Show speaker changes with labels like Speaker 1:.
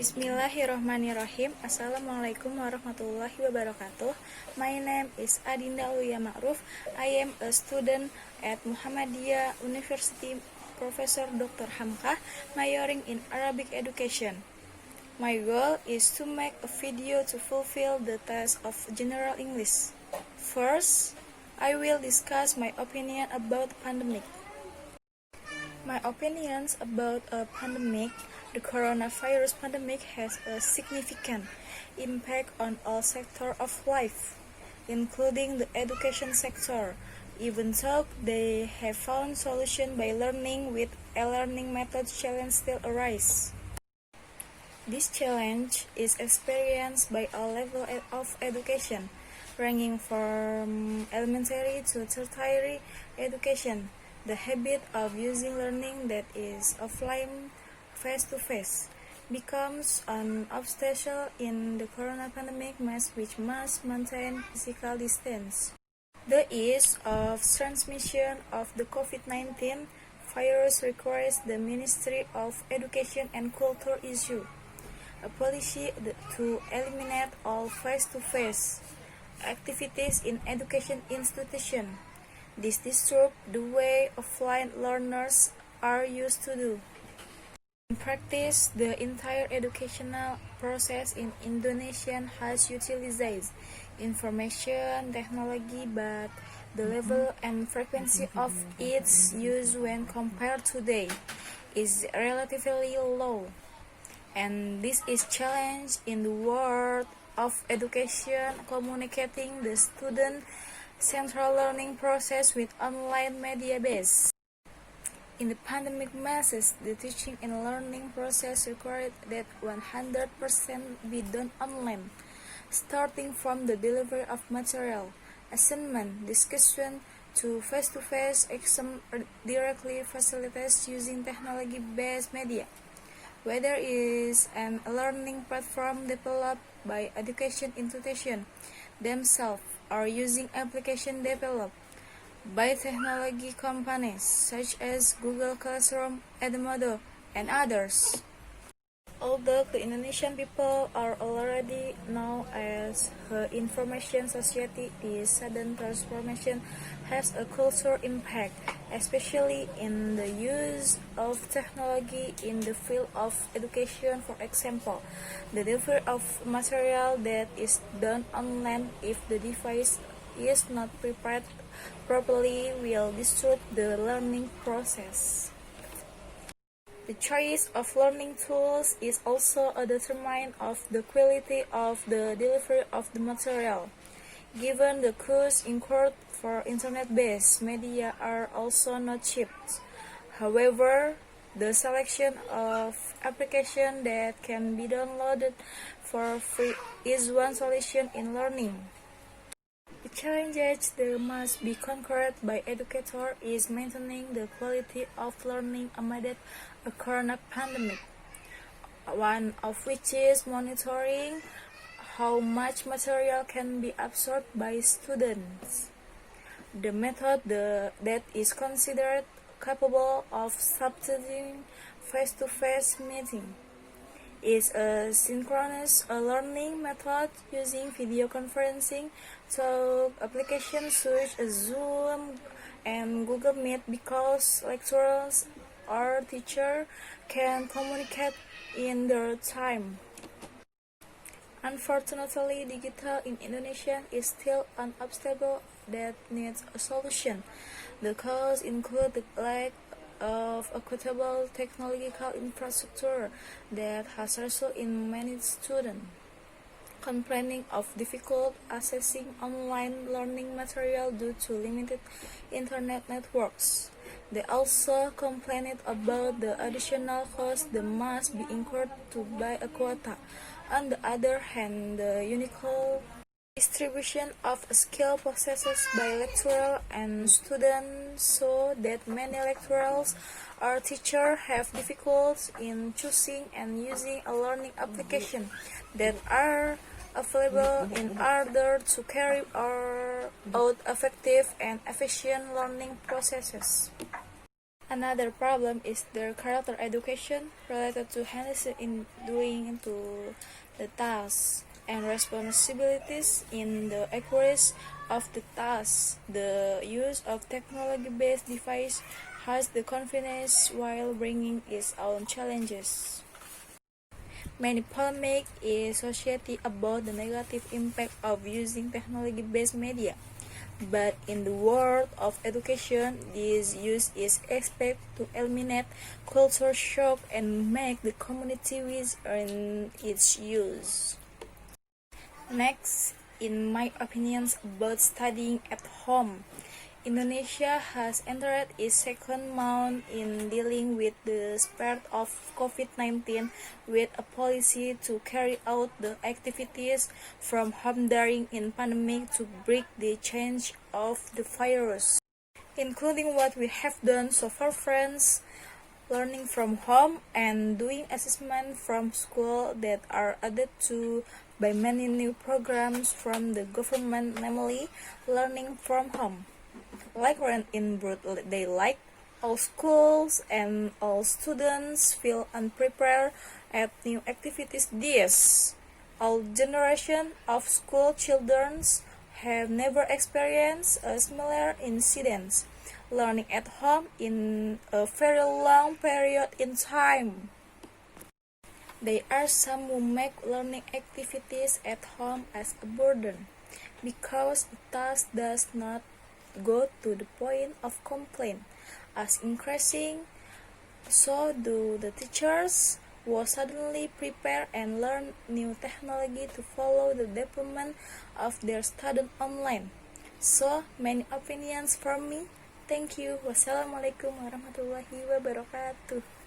Speaker 1: Bismillahirrahmanirrahim. Assalamualaikum warahmatullahi wabarakatuh. My name is Adinda Aulia. I am a student at Muhammadiyah University, Professor Dr. Hamka, majoring in Arabic education. My goal is to make a video to fulfill the task of General English. First, I will discuss my opinion about pandemic. My opinions about a pandemic. The coronavirus pandemic has a significant impact on all sectors of life, including the education sector, even though they have found solution by learning with e-learning methods. Challenge still arise. This challenge is experienced by all levels of education, ranging from elementary to tertiary education. The habit of using learning that is offline face-to-face becomes an obstacle in the corona pandemic, which must maintain physical distance. The ease of transmission of the COVID-19 virus requires the Ministry of Education and Culture issue a policy to eliminate all face-to-face activities in education institutions. This disrupts the way offline learners are used to do. In practice, the entire educational process in Indonesia has utilized information technology, but the level and frequency of its use when compared to today is relatively low. And this is challenge in the world of education, communicating the student central learning process with online media base. In the pandemic measures, the teaching and learning process required that 100% be done online, starting from the delivery of material, assignment, discussion, to face-to-face exam directly facilitated using technology-based media. Whether it is a learning platform developed by education institutions themselves or using application developed by technology companies such as Google Classroom, Edmodo, and others. Although the Indonesian people are already known as the information society, this sudden transformation has a cultural impact, especially in the use of technology in the field of education. For example, the delivery of material that is done online, if the device is not prepared properly, will disrupt the learning process. The choice of learning tools is also a determinant of the quality of the delivery of the material. Given the costs incurred for internet-based media are also not cheap. However, the selection of applications that can be downloaded for free is one solution in learning. The challenges that must be conquered by educators is maintaining the quality of learning amid a corona pandemic, one of which is monitoring how much material can be absorbed by students. The method that is considered capable of substituting face-to-face meeting is a synchronous learning method using video conferencing. So applications such as Zoom and Google Meet, because lecturers or teacher can communicate in their time. Unfortunately, digital in Indonesia is still an obstacle that needs a solution. The cause include the lack of equitable technological infrastructure that has resulted in many students complaining of difficult accessing online learning material due to limited internet networks. They also complained about the additional cost that must be incurred to buy a quota. On the other hand, the unequal distribution of skill possessed by lecturers and students so that many lecturers or teachers have difficulties in choosing and using a learning application that are available in order to carry out effective and efficient learning processes. Another problem is their character education related to hands in doing into the tasks and responsibilities in the accuracy of the task. The use of technology-based device has the confidence while bringing its own challenges. Many polemic in society about the negative impact of using technology-based media. But in the world of education, this use is expected to eliminate culture shock and make the community wise in its use. Next, in my opinions about studying at home, Indonesia has entered its second month in dealing with the spread of COVID-19 with a policy to carry out the activities from home during in pandemic to break the chain of the virus. Including what we have done so far, friends, learning from home and doing assessment from school that are added to by many new programs from the government, namely learning from home. Like when in broad daylight, all schools and all students feel unprepared at new activities. This all generation of school children have never experienced a similar incidents learning at home in a very long period in time. There are some who make learning activities at home as a burden because the task does not go to the point of complaint as increasing, so do the teachers who suddenly prepare and learn new technology to follow the development of their student online. So many opinions from me. Thank you. Wassalamualaikum warahmatullahi wabarakatuh.